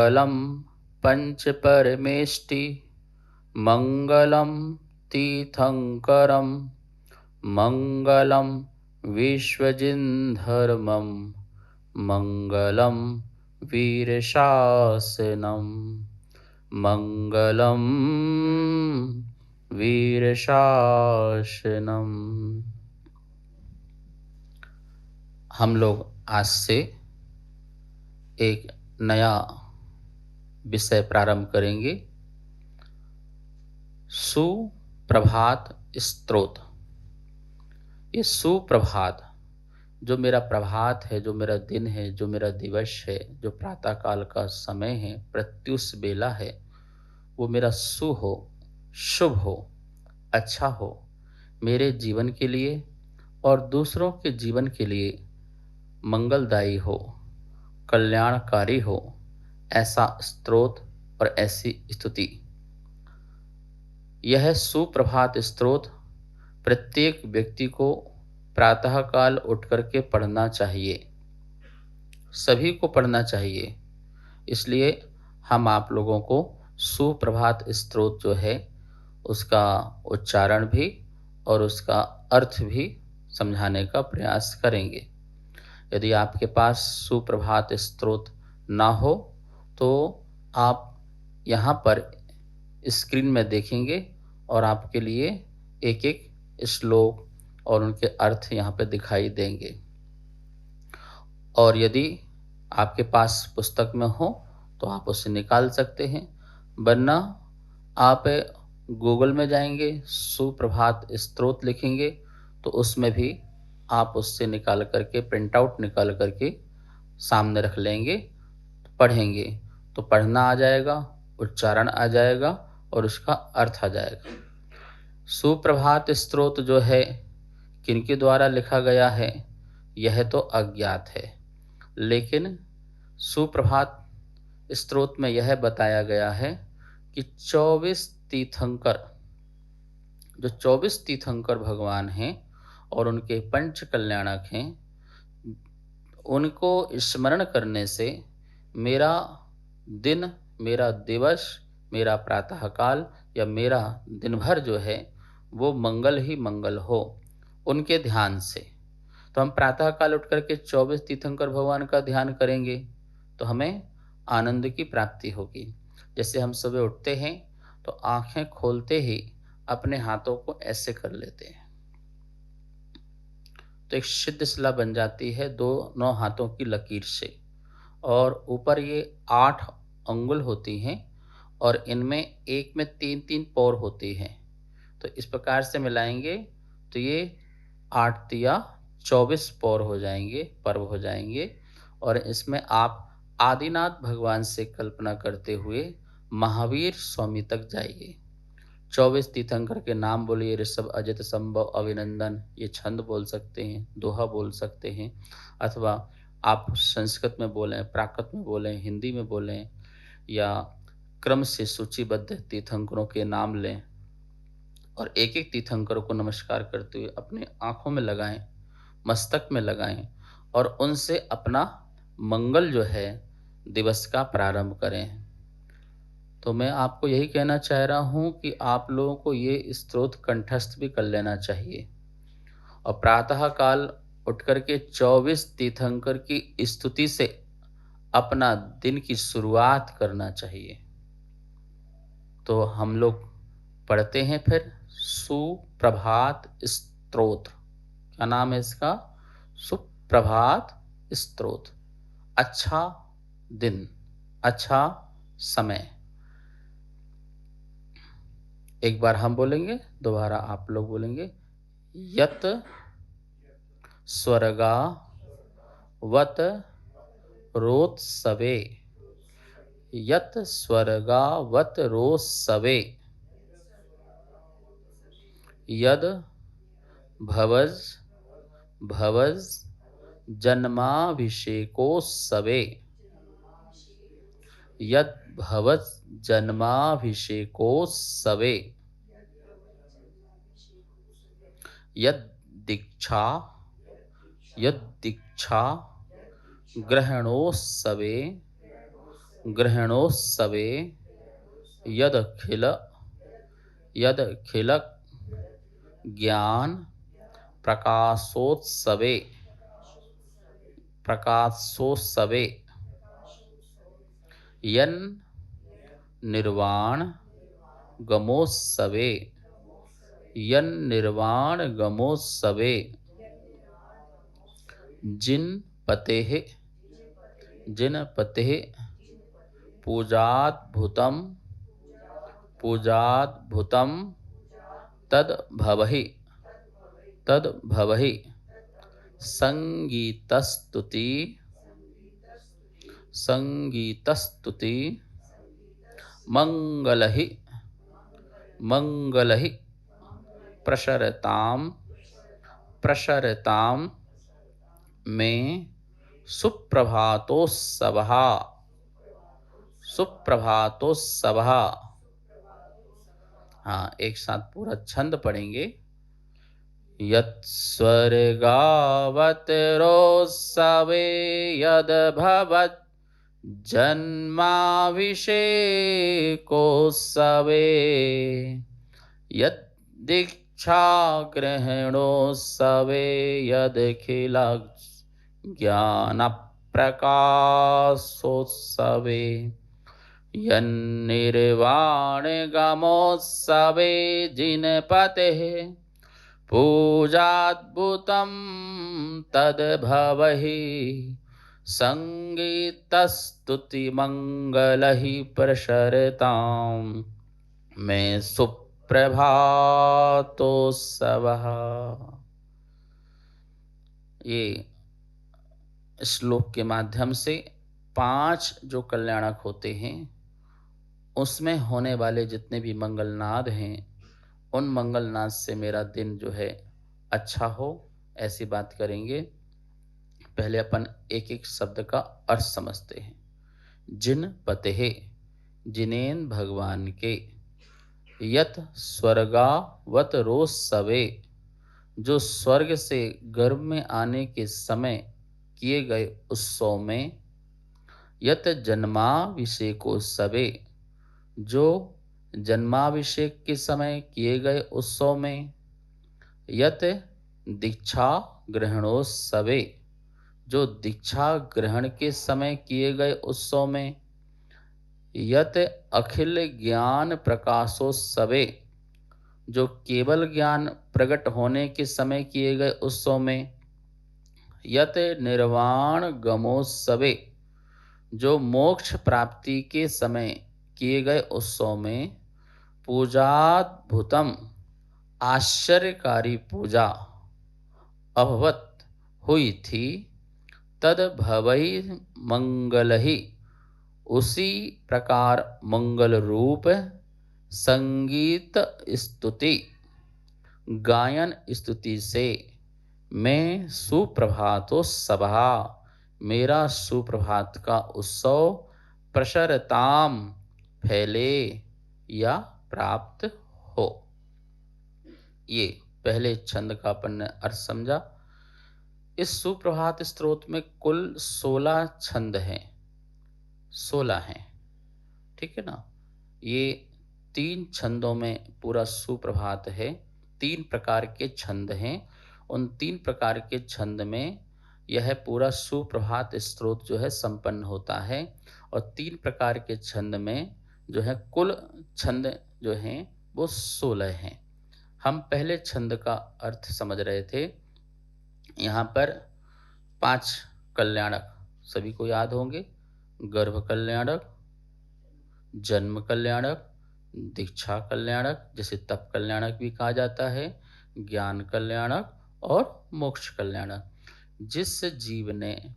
मङ्गलं पञ्चपरमेष्टि मङ्गलं तीर्थङ्करं मङ्गलं विश्वजिन्धर्मं मङ्गलं वीरशासनं मङ्गलं वीरशासनम। हम लोग आज से एक नया विषय प्रारंभ करेंगे, सुप्रभात स्तोत्र। ये सुप्रभात, जो मेरा प्रभात है, जो मेरा दिन है, जो मेरा दिवस है, जो प्रातः काल का समय है, प्रत्युष बेला है, वो मेरा सु हो, शुभ हो, अच्छा हो, मेरे जीवन के लिए और दूसरों के जीवन के लिए मंगलदायी हो, कल्याणकारी हो, ऐसा स्तोत्र और ऐसी स्तुति। यह सुप्रभात स्तोत्र प्रत्येक व्यक्ति को प्रातःकाल उठ करके पढ़ना चाहिए, सभी को पढ़ना चाहिए। इसलिए हम आप लोगों को सुप्रभात स्तोत्र जो है उसका उच्चारण भी और उसका अर्थ भी समझाने का प्रयास करेंगे। यदि आपके पास सुप्रभात स्तोत्र ना हो तो आप यहाँ पर स्क्रीन में देखेंगे और आपके लिए एक एक श्लोक और उनके अर्थ यहाँ पे दिखाई देंगे। और यदि आपके पास पुस्तक में हो तो आप उसे निकाल सकते हैं, वरना आप गूगल में जाएंगे, सुप्रभात स्तोत्र लिखेंगे तो उसमें भी आप उससे निकाल करके प्रिंट आउट निकाल करके सामने रख लेंगे, पढ़ेंगे तो पढ़ना आ जाएगा, उच्चारण आ जाएगा और उसका अर्थ आ जाएगा। सुप्रभात स्तोत्र जो है किनके द्वारा लिखा गया है यह तो अज्ञात है, लेकिन सुप्रभात स्तोत्र में यह बताया गया है कि 24 तीर्थंकर, जो 24 तीर्थंकर भगवान हैं और उनके पंच कल्याणक हैं, उनको स्मरण करने से मेरा दिन, मेरा दिवस, मेरा प्रातःकाल या मेरा दिन भर जो है वो मंगल ही मंगल हो, उनके ध्यान से। तो हम प्रातःकाल उठ करके 24 तीर्थंकर भगवान का ध्यान करेंगे तो हमें आनंद की प्राप्ति होगी। जैसे हम सुबह उठते हैं तो आंखें खोलते ही अपने हाथों को ऐसे कर लेते हैं तो एक सिद्ध शिला बन जाती है दोनों हाथों की लकीर से, और ऊपर ये 8 अंगुल होती हैं और इनमें एक में 3-3 पौर होती हैं। तो इस प्रकार से मिलाएंगे तो ये 8 तिया 24 पौर हो जाएंगे, पर्व हो जाएंगे। और इसमें आप आदिनाथ भगवान से कल्पना करते हुए महावीर स्वामी तक जाइए। 24 तीर्थंकर के नाम बोलिए, ऋषभ, अजित, संभव, अभिनंदन। ये छंद बोल सकते हैं, दोहा बोल सकते हैं, अथवा आप संस्कृत में बोलें, प्राकृत में बोलें, हिंदी में बोलें, या क्रम से सूचीबद्ध तीर्थंकरों के नाम लें और एक एक तीर्थंकर को नमस्कार करते हुए अपने आंखों में लगाएं, मस्तक में लगाएं और उनसे अपना मंगल जो है दिवस का प्रारंभ करें। तो मैं आपको यही कहना चाह रहा हूं कि आप लोगों को ये स्तोत्र कंठस्थ भी कर लेना चाहिए और प्रातः काल उठ करके 24 तीर्थंकर की स्तुति से अपना दिन की शुरुआत करना चाहिए। तो हम लोग पढ़ते हैं फिर सुप्रभात स्तोत्र। क्या नाम है इसका? सुप्रभात स्तोत्र। अच्छा दिन, अच्छा समय। एक बार हम बोलेंगे, दोबारा आप लोग बोलेंगे। यत स्वर्गा वत रोत्सवे, यत स्वर्गा वत रोत्सवे, यद भवज भवज जन्माभिषेकोत्सवे, यद भवज जन्माभिषेकोत्सवे, यद दीक्षा ग्रहणोत्सवे ग्रहणोत्सवे यदखिल ज्ञान प्रकाशोत्सवे प्रकाशोत्सवे यन निर्वाण गमोत्सवे यन्निर्वाण गमोत्सवे जिन पतेः पूजाद्भुतं तद्भवहि संगीतस्तुति मंगलहि प्रसरतां में सुप्रभातोत्सवः। हाँ, एक साथ पूरा छंद पढ़ेंगे। यत्स्वर्गावतरोत्सवे यद्भवत् जन्माभिषेकोत्सवे यद्दीक्षाग्रहणोत्सवे यदखिल ज्ञानप्रकाशोत्सवे यन्निर्वाणगमोत्सवे जिनपतेः पूजाद्भुतं तद्भवहि संगीतस्तुतिमङ्गलहि प्रसरतां में सुप्रभातोत्सवः। ये श्लोक के माध्यम से 5 जो कल्याणक होते हैं उसमें होने वाले जितने भी मंगलनाद हैं उन मंगलनाद से मेरा दिन जो है अच्छा हो, ऐसी बात करेंगे। पहले अपन एक एक शब्द का अर्थ समझते हैं। जिन पतेः, जिनेन भगवान के, यत स्वर्गावत रोत्सवे, जो स्वर्ग से गर्भ में आने के समय किए गए उत्सव में, यत जन्माभिषेकोत्सवे, जो जन्माभिषेक के समय किए गए उत्सव में, यत दीक्षा ग्रहणोत्सवे, जो दीक्षा ग्रहण के समय किए गए उत्सव में, यत अखिल ज्ञान प्रकाशोत्सवे, जो केवल ज्ञान प्रकट होने के समय किए गए उत्सव में, यत निर्वाण गमोत्सवे, जो मोक्ष प्राप्ति के समय किए गए उत्सव में, पूजाद्भुतम, आश्चर्यकारी पूजा अभवत हुई थी, तद्भवहि मंगलहि, उसी प्रकार मंगल रूप संगीत स्तुति गायन स्तुति से मैं सुप्रभातोत्सवः, मेरा सुप्रभात का उत्सव प्रसरताम, फैले या प्राप्त हो। ये पहले छंद का अपन ने अर्थ समझा। इस सुप्रभात स्तोत्र में कुल 16 छंद हैं, 16 हैं, ठीक है ना। ये 3 छंदों में पूरा सुप्रभात है। 3 प्रकार के छंद हैं। उन 3 प्रकार के छंद में यह पूरा सुप्रभात स्तोत्र जो है संपन्न होता है। और 3 प्रकार के छंद में जो है कुल छंद जो हैं वो 16 हैं। हम पहले छंद का अर्थ समझ रहे थे। यहाँ पर 5 कल्याणक सभी को याद होंगे। गर्भ कल्याणक, जन्म कल्याणक, दीक्षा कल्याणक, जिसे तप कल्याणक भी कहा जाता है, ज्ञान कल्याणक और मोक्ष कल्याणक। जिस जीव ने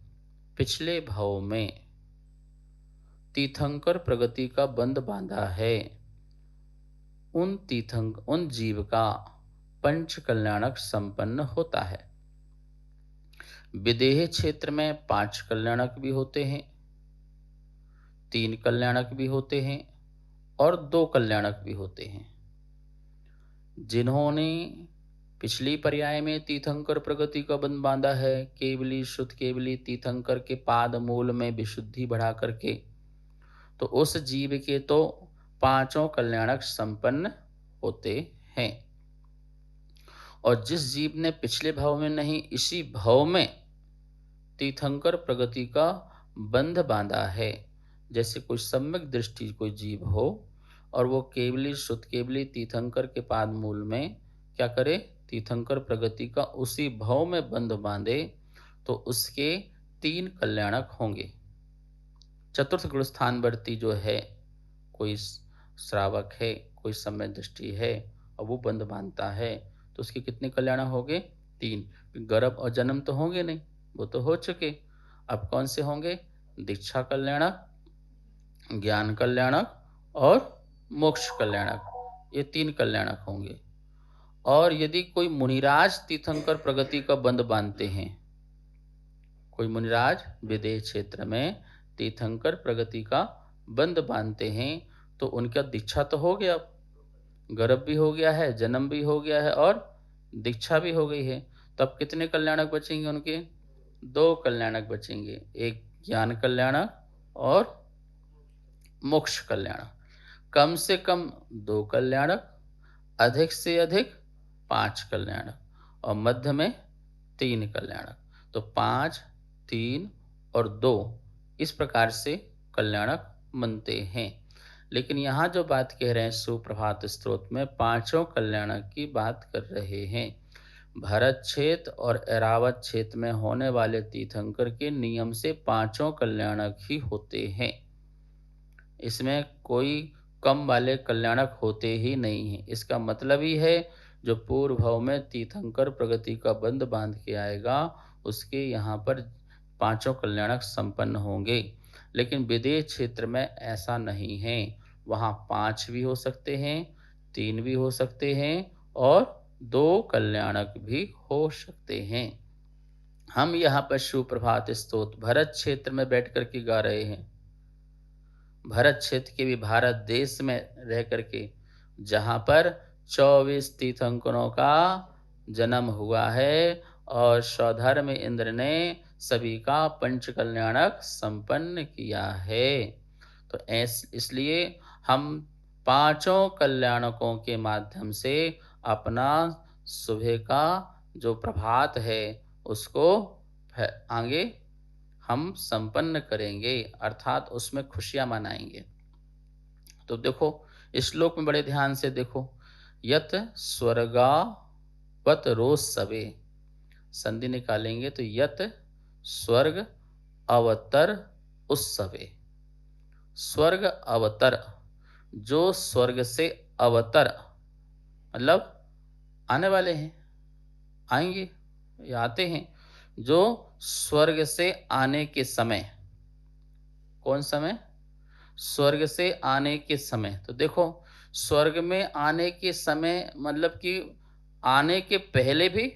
पिछले भाव में तीर्थंकर प्रगति का बंध बांधा है, उन जीव का पंच कल्याणक संपन्न होता है। विदेह क्षेत्र में 5 कल्याणक भी होते हैं, 3 कल्याणक भी होते हैं और 2 कल्याणक भी होते हैं। जिन्होंने पिछली पर्याय में तीर्थंकर प्रगति का बंध बांधा है, केवली शुद्ध केवली तीर्थंकर के पाद मूल में विशुद्धि बढ़ा करके तो उस जीव के तो पांचों कल्याणक संपन्न होते हैं। और जिस जीव ने पिछले भाव में नहीं, इसी भाव में तीर्थंकर प्रगति का बंध बांधा है। जैसे कोई सम्यक दृष्टि कोई जीव हो और वो केवली शुद्ध केवली तीर्थंकर के पाद मूल में क्या करे, तीर्थंकर प्रगति का उसी भाव में बंध बांधे, तो उसके तीन कल्याणक होंगे। चतुर्थ गुण स्थानवर्ती जो है, कोई श्रावक है, कोई सम्यक दृष्टि है और वो बंध बांधता है, तो उसके कितने कल्याण होंगे? तीन। गर्भ और जन्म तो होंगे नहीं, वो तो हो चुके। अब कौन से होंगे? दीक्षा कल्याणक, ज्ञान कल्याणक और मोक्ष कल्याणक, ये तीन कल्याणक होंगे। और यदि कोई मुनिराज तीर्थंकर प्रगति का बंध बांधते हैं, कोई मुनिराज विदेह क्षेत्र में तीर्थंकर प्रगति का बंध बांधते हैं, तो उनका दीक्षा तो हो गया, गर्भ भी हो गया है, जन्म भी हो गया है और दीक्षा भी हो गई है। तब कितने कल्याणक बचेंगे उनके? दो कल्याणक बचेंगे, एक ज्ञान कल्याणक और मोक्ष कल्याणक। कम से कम दो कल्याणक, अधिक से अधिक पांच कल्याणक और मध्य में तीन कल्याणक। तो पांच, तीन और दो, इस प्रकार से कल्याणक बनते हैं। लेकिन यहाँ जो बात कह रहे हैं सुप्रभात स्तोत्र में, पांचों कल्याणक की बात कर रहे हैं। भरत क्षेत्र और ऐरावत क्षेत्र में होने वाले तीर्थंकर के नियम से पांचों कल्याणक ही होते हैं। इसमें कोई कम वाले कल्याणक होते ही नहीं हैं। इसका मतलब ही है, जो पूर्व भाव में तीर्थंकर प्रगति का बंध बांध के आएगा, उसके यहाँ पर पांचों कल्याणक संपन्न होंगे। लेकिन विदेह क्षेत्र में ऐसा नहीं है, वहाँ पांच भी हो सकते हैं, तीन भी हो सकते हैं और दो कल्याणक भी हो सकते हैं। हम यहाँ पर सुप्रभात स्तोत्र भरत क्षेत्र में बैठ कर के गा रहे हैं। भरत क्षेत्र के भी भारत देश में रह करके, जहाँ पर 24 तीर्थंकरों का जन्म हुआ है और स्वधर्म इंद्र ने सभी का पंच कल्याणक संपन्न किया है। तो इसलिए हम पांचों कल्याणकों के माध्यम से अपना सुबह का जो प्रभात है उसको आगे हम संपन्न करेंगे, अर्थात उसमें खुशियां मनाएंगे। तो देखो इस श्लोक में बड़े ध्यान से देखो, यत स्वर्गावत रोज सवे, संधि निकालेंगे तो यत स्वर्ग अवतर उत्सवे। स्वर्ग अवतर, जो स्वर्ग से अवतर मतलब आने वाले हैं, आएंगे या आते हैं, जो स्वर्ग से आने के समय। कौन समय? स्वर्ग से आने के समय। तो देखो स्वर्ग में आने के समय मतलब कि आने के पहले भी,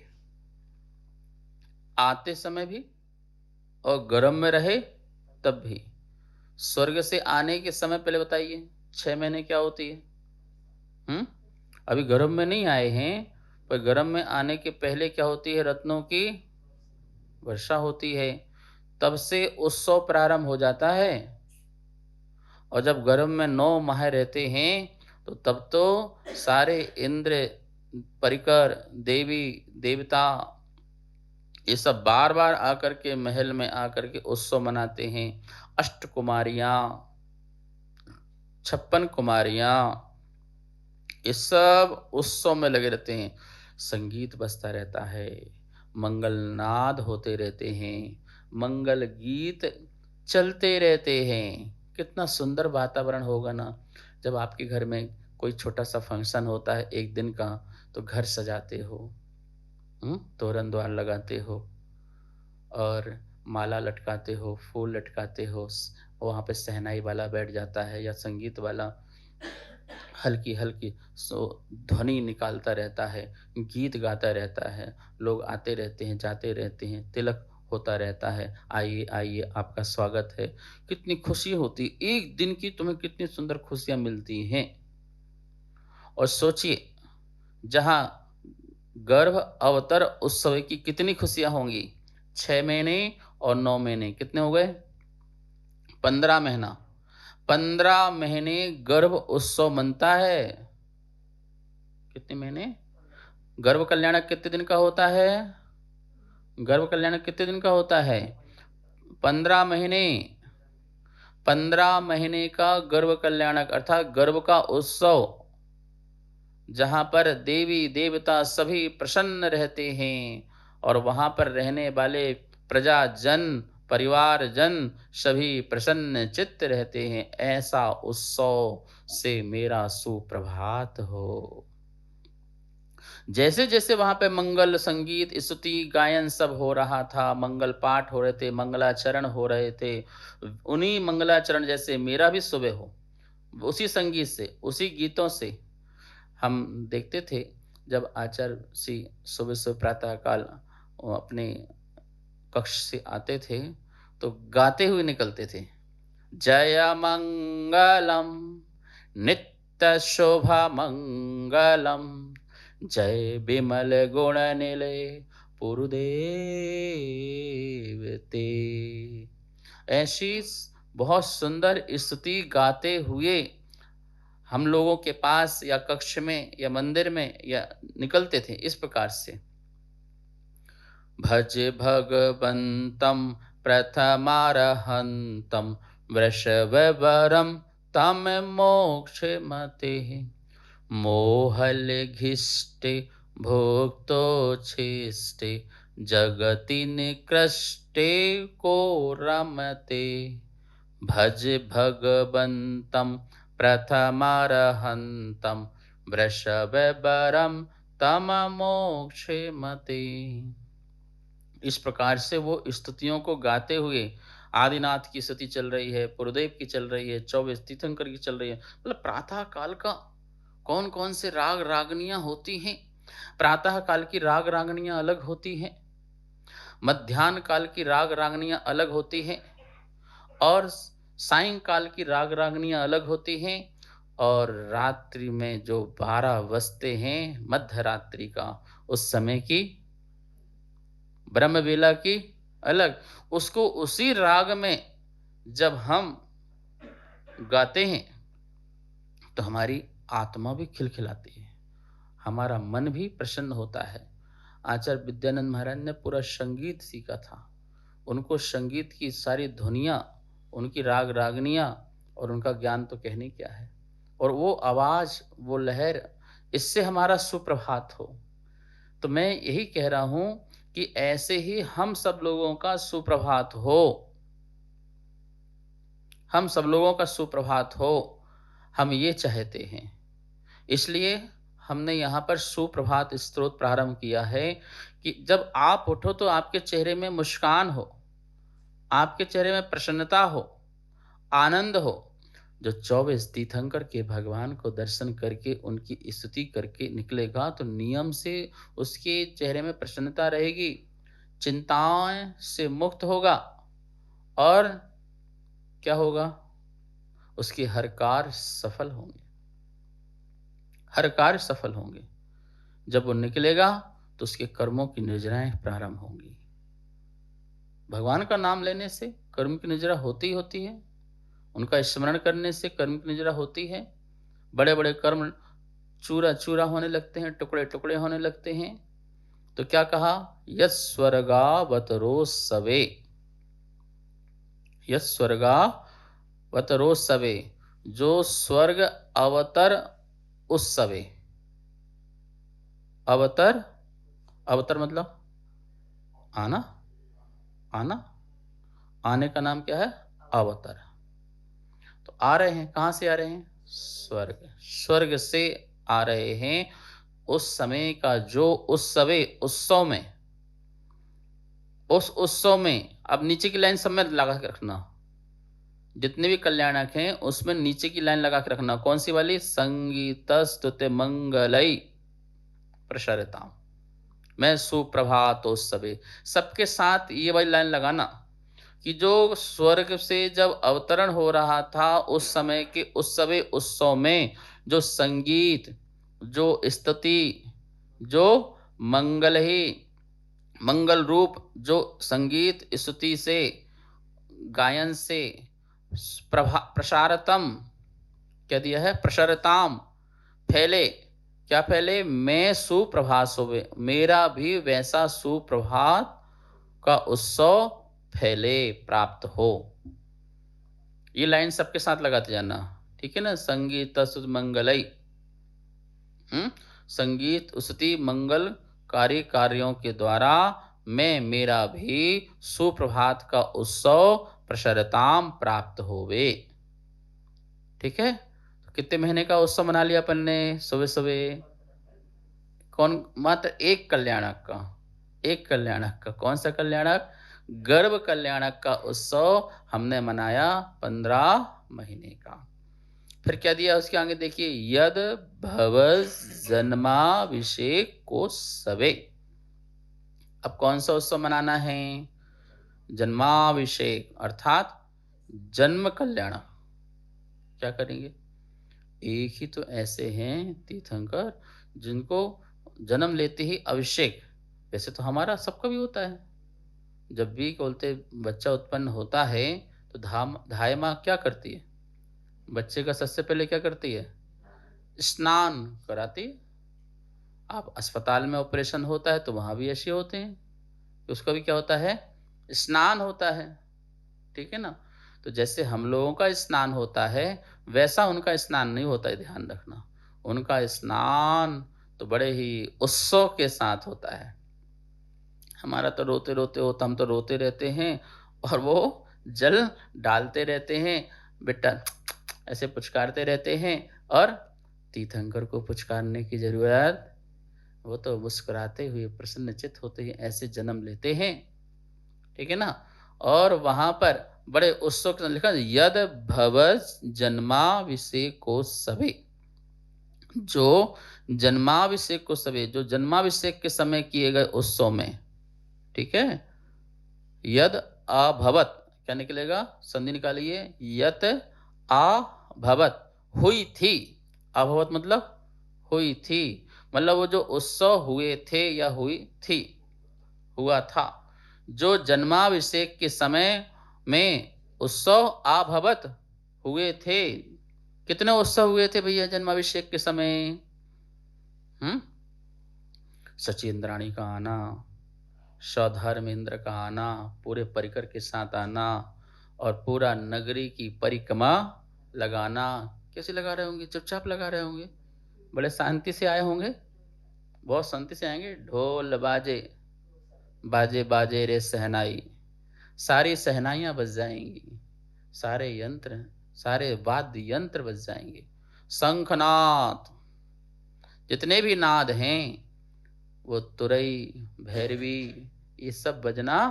आते समय भी और गर्भ में रहे तब भी। स्वर्ग से आने के समय पहले बताइए 6 महीने क्या होती है? अभी गर्भ में नहीं आए हैं, पर गर्भ में आने के पहले क्या होती है? रत्नों की वर्षा होती है, तब से उत्सव प्रारंभ हो जाता है। और जब गर्भ में 9 माह रहते हैं तो तब तो सारे इंद्र परिकर देवी देवता ये सब बार बार आकर के महल में आकर के उत्सव मनाते हैं। 8 कुमारियां, 56 कुमारियां, ये सब उत्सव में लगे रहते हैं। संगीत बजता रहता है, मंगल नाद होते रहते हैं, मंगल गीत चलते रहते हैं। कितना सुंदर वातावरण होगा ना, जब आपके घर में कोई छोटा सा फंक्शन होता है एक दिन का, तो घर सजाते हो, तोरण द्वार लगाते हो और माला लटकाते हो, फूल लटकाते हो, वहाँ पे शहनाई वाला बैठ जाता है या संगीत वाला हल्की हल्की ध्वनि निकालता रहता है, गीत गाता रहता है, लोग आते रहते हैं, जाते रहते हैं, तिलक होता रहता है, आइए आइए आपका स्वागत है। कितनी खुशी होती, एक दिन की तुम्हें कितनी सुंदर खुशियां मिलती हैं। और सोचिए जहां गर्भ अवतर उत्सव की कितनी खुशियां होंगी। 6 महीने और 9 महीने कितने हो गए? 15 महीना। 15 महीने गर्भ उत्सव मनता है। कितने महीने? गर्भ कल्याणक कितने दिन का होता है? गर्भ कल्याणक कितने दिन का होता है? 15 महीने। 15 महीने का गर्भ कल्याणक अर्थात गर्भ का उत्सव, जहाँ पर देवी देवता सभी प्रसन्न रहते हैं और वहाँ पर रहने वाले प्रजाजन परिवारजन सभी प्रसन्न चित्त रहते हैं, ऐसा उत्सव से मेरा सुप्रभात हो। जैसे जैसे वहाँ पे मंगल संगीत स्तुति गायन सब हो रहा था, मंगल पाठ हो रहे थे, मंगलाचरण हो रहे थे, उन्हीं मंगलाचरण जैसे मेरा भी सुबह हो, उसी संगीत से उसी गीतों से हम देखते थे। जब आचार्य श्री सुबह सुबह प्रातः काल अपने कक्ष से आते थे तो गाते हुए निकलते थे, जय मंगलम नित्य शोभा मंगलम, जय विमल गुण निलय पुरुदेव ते। ऐसी बहुत सुंदर स्तुति गाते हुए हम लोगों के पास या कक्ष में या मंदिर में या निकलते थे इस प्रकार से, भज भगवन्तं प्रथमारहन्तं वृषभवरं तं मोक्षमतेः, मोहलघिष्टे भोक्तोच्छिष्टे जगति निकृष्टे को रमते, भज भगवन्तं प्रथमारहन्तं वृषभवरं तं मोक्षमते। इस प्रकार से वो स्तुतियों को गाते हुए, आदिनाथ की स्तुति चल रही है, पुरुदेव की चल रही है, 24 तीर्थंकर की चल रही है। मतलब प्रातः काल का कौन कौन से राग रागनियां होती हैं। प्रातः काल की राग रागनियां अलग होती हैं, मध्याह्न काल की राग रागनियां अलग होती हैं, और सायंकाल की राग रागनियां अलग होती हैं, और रात्रि में जो 12 बजते हैं मध्य रात्रि का, उस समय की ब्रह्मवेला की अलग। उसको उसी राग में जब हम गाते हैं तो हमारी आत्मा भी खिलखिलाती है, हमारा मन भी प्रसन्न होता है। आचार्य विद्यानंद महाराज ने पूरा संगीत सीखा था, उनको संगीत की सारी ध्वनियाँ, उनकी राग रागनियाँ और उनका ज्ञान तो कहने क्या है, और वो आवाज़, वो लहर, इससे हमारा सुप्रभात हो। तो मैं यही कह रहा हूँ कि ऐसे ही हम सब लोगों का सुप्रभात हो, हम सब लोगों का सुप्रभात हो, हम ये चाहते हैं। इसलिए हमने यहाँ पर सुप्रभात स्तोत्र प्रारंभ किया है कि जब आप उठो तो आपके चेहरे में मुस्कान हो, आपके चेहरे में प्रसन्नता हो, आनंद हो। जो 24 तीर्थंकर के भगवान को दर्शन करके उनकी स्तुति करके निकलेगा तो नियम से उसके चेहरे में प्रसन्नता रहेगी, चिंताएं से मुक्त होगा, और क्या होगा, उसके हर कार्य सफल होंगे, हर कार्य सफल होंगे। जब वो निकलेगा तो उसके कर्मों की निर्जराएं प्रारंभ होंगी। भगवान का नाम लेने से कर्म की निर्जरा होती होती है, उनका स्मरण करने से कर्म की निर्जरा होती है। बड़े बड़े कर्म चूरा चूरा होने लगते हैं, टुकड़े टुकड़े होने लगते हैं। तो क्या कहा, यस्वर्गावतरोत्सवे, यस्वर्गावतरोत्सवे, जो स्वर्ग अवतर उत्सवे। अवतर, अवतर मतलब आना, आना, आने का नाम क्या है, अवतर। तो आ रहे हैं, कहाँ से आ रहे हैं, स्वर्ग, स्वर्ग से आ रहे हैं। उस समय का जो उत्सवे, उत्सव में, उस उत्सव में, अब नीचे की लाइन सब में लगा के रखना, जितने भी कल्याणक हैं उसमें नीचे की लाइन लगा के रखना। कौन सी वाली, संगीत स्तुति मंगलई प्रसरताम, मैं सुप्रभातोत्सवे, सबके साथ ये वाली लाइन लगाना कि जो स्वर्ग से जब अवतरण हो रहा था उस समय के उत्सवे, उत्सव में जो संगीत, जो स्तुति, जो मंगल ही मंगल रूप जो संगीत स्तुति से, गायन से प्रसारतम क्या दिया है, प्रसरताम फैले, क्या फैले, मैं सुप्रभात सोवे, मेरा भी वैसा सुप्रभात का उत्सव फैले, प्राप्त हो। ये लाइन सबके साथ लगाते जाना, ठीक है ना। संगीत मंगलई, संगीत स्तुति मंगलकारी कार्यों के द्वारा मैं मेरा भी सुप्रभात का उत्सव प्रसरताम प्राप्त होवे। ठीक है, तो कितने महीने का उत्सव मना लिया अपन ने सुबह सुबह? कौन? मात्र एक कल्याणक का, एक कल्याणक का। कौन सा कल्याणक? गर्भ कल्याणक का उत्सव हमने मनाया 15 महीने का। फिर क्या दिया उसके आगे देखिए, यद भवज जन्माभिषेक को सवे। अब कौन सा उत्सव मनाना है? जन्माभिषेक अर्थात जन्म कल्याण। क्या करेंगे? एक ही तो ऐसे हैं तीर्थंकर जिनको जन्म लेते ही अभिषेक, वैसे तो हमारा सबका भी होता है, जब भी बोलते बच्चा उत्पन्न होता है तो धाय माँ क्या करती है? बच्चे का सबसे पहले क्या करती है? स्नान कराती है। आप अस्पताल में ऑपरेशन होता है तो वहाँ भी ऐसे होते हैं, तो उसका भी क्या होता है? स्नान होता है, ठीक है ना। तो जैसे हम लोगों का स्नान होता है वैसा उनका स्नान नहीं होता है, ध्यान रखना। उनका स्नान तो बड़े ही उत्सव के साथ होता है। हमारा तो रोते रोते होता, हम तो रोते रहते हैं और वो जल डालते रहते हैं, बेटा ऐसे पुचकारते रहते हैं। और तीर्थंकर को पुचकारने की जरूरत, वो तो मुस्कुराते हुए प्रसन्नचित होते ही ऐसे जन्म लेते हैं, ठीक है ना। और वहां पर बड़े उत्सव के साथ लिखा, यद भवज जन्माभिषेक को सभी, जो जन्माभिषेक को सभी, जो जन्माभिषेक के समय किए गए उत्सव में, ठीक है। यद अभवत क्या निकलेगा? संधि निकालिए, यत अभवत हुई थी, अभवत मतलब हुई थी, मतलब वो जो उत्सव हुए थे या हुई थी, हुआ था, जो जन्माभिषेक के समय में उत्सव अभवत हुए थे। कितने उत्सव हुए थे भैया जन्माभिषेक के समय? सचेंद्राणी का आना, सौधर्मेंद्र का आना, पूरे परिकर के साथ आना, और पूरा नगरी की परिक्रमा लगाना। कैसे लगा रहे होंगे? चुपचाप लगा रहे होंगे, बड़े शांति से आए होंगे, बहुत शांति से आएंगे। ढोल बाजे, बाजे बाजे रे सहनाई, सारी सहनाइयां बज जाएंगी, सारे यंत्र, सारे वाद्य यंत्र बज जाएंगे। शंखनाद, जितने भी नाद हैं, वो तुरई, भैरवी, ये सब बजना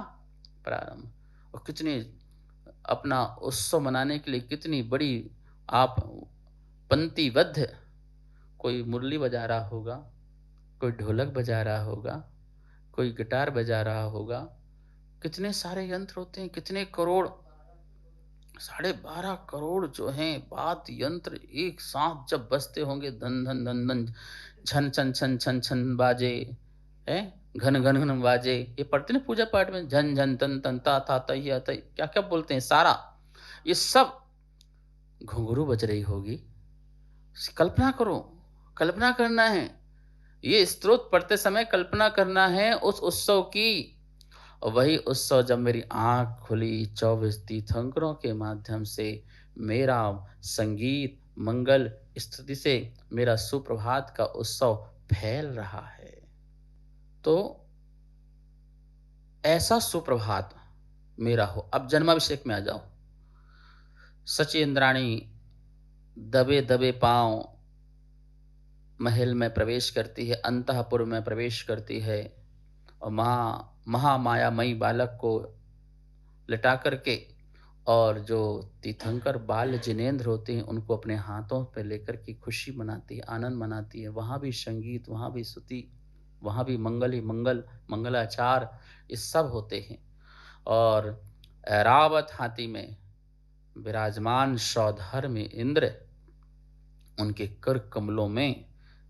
प्रारंभ। और कितने अपना उत्सव मनाने के लिए कितनी बड़ी आप पंक्तिबद्ध, कोई मुरली बजा रहा होगा, कोई ढोलक बजा रहा होगा, कोई गिटार बजा रहा होगा, कितने सारे यंत्र होते हैं, कितने करोड़, 12.5 करोड़ जो हैं वाद्य यंत्र एक साथ जब बजते होंगे, धन धन धन धन, छन छन छन छन छन बाजे, है घन घन घन बाजे। ये पढ़ते ना पूजा पाठ में, झन झन तन तन ता था तय तय, क्या क्या बोलते हैं, सारा ये सब घुंघरू बज रही होगी। कल्पना करो, कल्पना करना है, ये स्तोत्र पढ़ते समय कल्पना करना है उस उत्सव की। और वही उत्सव जब मेरी आंख खुली 24 तीर्थंकरों के माध्यम से, मेरा संगीत मंगल स्तुति से मेरा सुप्रभात का उत्सव फैल रहा है। तो ऐसा सुप्रभात मेरा हो। अब जन्माभिषेक में आ जाओ। सची इंद्राणी दबे दबे पांव महल में प्रवेश करती है, अंतःपुर में प्रवेश करती है, और महामायामयी बालक को लिटा करके, और जो तीर्थंकर बाल जिनेंद्र होते हैं उनको अपने हाथों पर लेकर के खुशी मनाती है, आनंद मनाती है। वहाँ भी संगीत, वहाँ भी स्तुति, वहाँ भी मंगल ही मंगल, मंगलाचार, ये सब होते हैं। और ऐरावत हाथी में विराजमान सौधर्म इंद्र, उनके कर कमलों में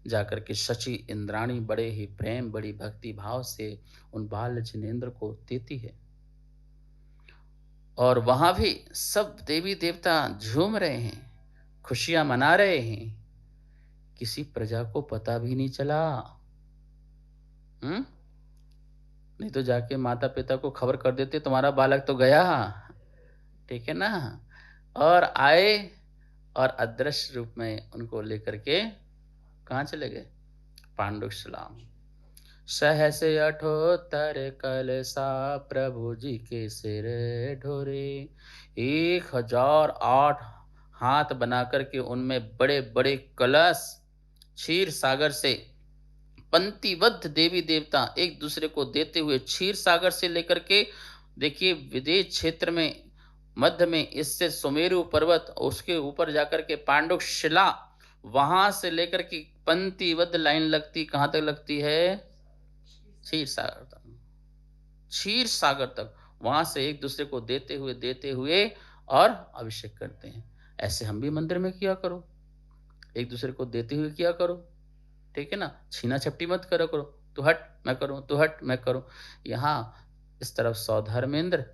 जाकर के शची इंद्राणी बड़े ही प्रेम, बड़ी भक्ति भाव से उन बाल जिनेंद्र को देती है। और वहां भी सब देवी देवता झूम रहे हैं, खुशियां मना रहे हैं। किसी प्रजा को पता भी नहीं चला। हम्म नहीं तो जाके माता पिता को खबर कर देते, तुम्हारा बालक तो गया, ठीक है ना। और आए और अदृश्य रूप में उनको लेकर के कहाँ चले गए? पांडुशलाम। सहस अठोत्तर कलसा प्रभु जी के सिर ढोरे। 1008 हाथ बना करके उनमें बड़े बड़े कलश क्षीर सागर से पंक्तिबद्ध देवी देवता एक दूसरे को देते हुए क्षीर सागर से लेकर के, देखिए विदेश क्षेत्र में मध्य में इससे सुमेरु पर्वत, उसके ऊपर जाकर के पांडुक शिला, वहां से लेकर के पंक्तिबद्ध लाइन लगती, कहां तक लगती है? क्षीर सागर तक। क्षीर सागर तक वहां से एक दूसरे को देते हुए और अभिषेक करते हैं। ऐसे हम भी मंदिर में किया करो, एक दूसरे को देते हुए किया करो, ठीक है ना। छीना छपटी मत करो करो, तू हट मैं करूं, तू हट मैं करूं। यहाँ इस तरफ सौधर्म इंद्र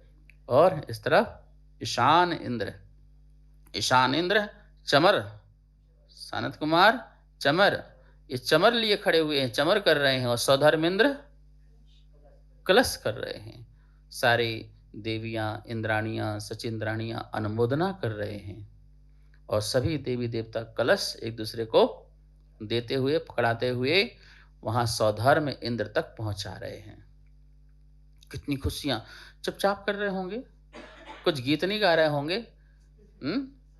और इस तरफ ईशान इंद्र। ईशान इंद्र चमर, सानत कुमार चमर, ये चमर लिए खड़े हुए हैं, चमर कर रहे हैं, और सौधर्म इंद्र कलश कर रहे हैं। सारी देवियां, इंद्राणियां, सचिंद्राणियां अनुमोदना कर रहे हैं, और सभी देवी देवता कलश एक दूसरे को देते हुए, पकड़ाते हुए वहां सौधर्म इंद्र तक पहुंचा रहे हैं। कितनी खुशियां! चुपचाप कर रहे होंगे, कुछ गीत नहीं गा रहे होंगे।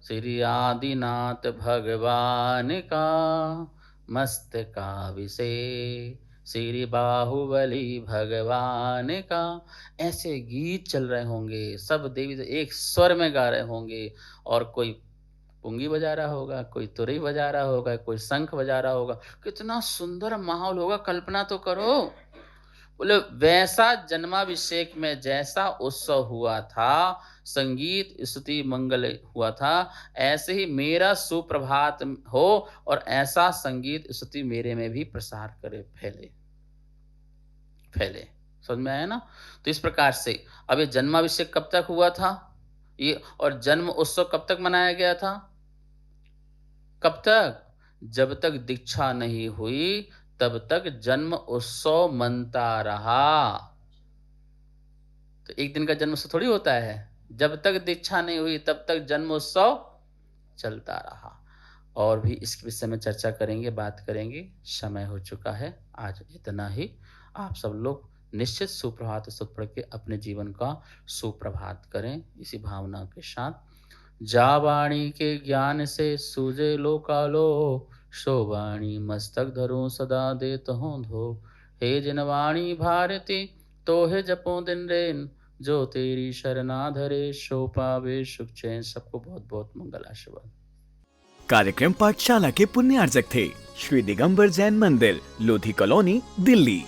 श्री आदिनाथ भगवान का मस्तकाभिषेक, श्री बाहुबली भगवान का, ऐसे गीत चल रहे होंगे। सब देवी एक स्वर में गा रहे होंगे, और कोई पुंगी बजा रहा होगा, कोई तुरई बजा रहा होगा, कोई शंख बजा रहा होगा। कितना सुंदर माहौल होगा, कल्पना तो करो। बोले वैसा जन्माभिषेक में जैसा उत्सव हुआ था, संगीत स्तुति मंगल हुआ था, ऐसे ही मेरा सुप्रभात हो और ऐसा संगीत स्तुति मेरे में भी प्रसार करे, फैले फैले। समझ में आया ना? तो इस प्रकार से अब ये जन्माभिषेक कब तक हुआ था ये, और जन्म उत्सव कब तक मनाया गया था? कब तक? जब तक दीक्षा नहीं हुई तब तक जन्म उत्सव मनता रहा। तो एक दिन का जन्म उत्सव थोड़ी होता है। जब तक दीक्षा नहीं हुई तब तक जन्म उत्सव चलता रहा। और भी इस विषय में चर्चा करेंगे, बात करेंगे। समय हो चुका है, आज इतना ही। आप सब लोग निश्चित सुप्रभात स्तुति पढ़ के अपने जीवन का सुप्रभात करें इसी भावना के साथ। जा वाणी के ज्ञान से सूझे लोकालो, सो वाणी मस्तक धरो सदा देत हूँ धो। हे जिन वाणी भारती तो हे जपो दिन रेन, जो तेरी शरणा धरे सो पावे सुख चैन। सबको बहुत बहुत मंगल आशीर्वाद। कार्यक्रम पाठशाला के पुण्यार्जक थे श्री दिगंबर जैन मंदिर, लोधी कॉलोनी, दिल्ली।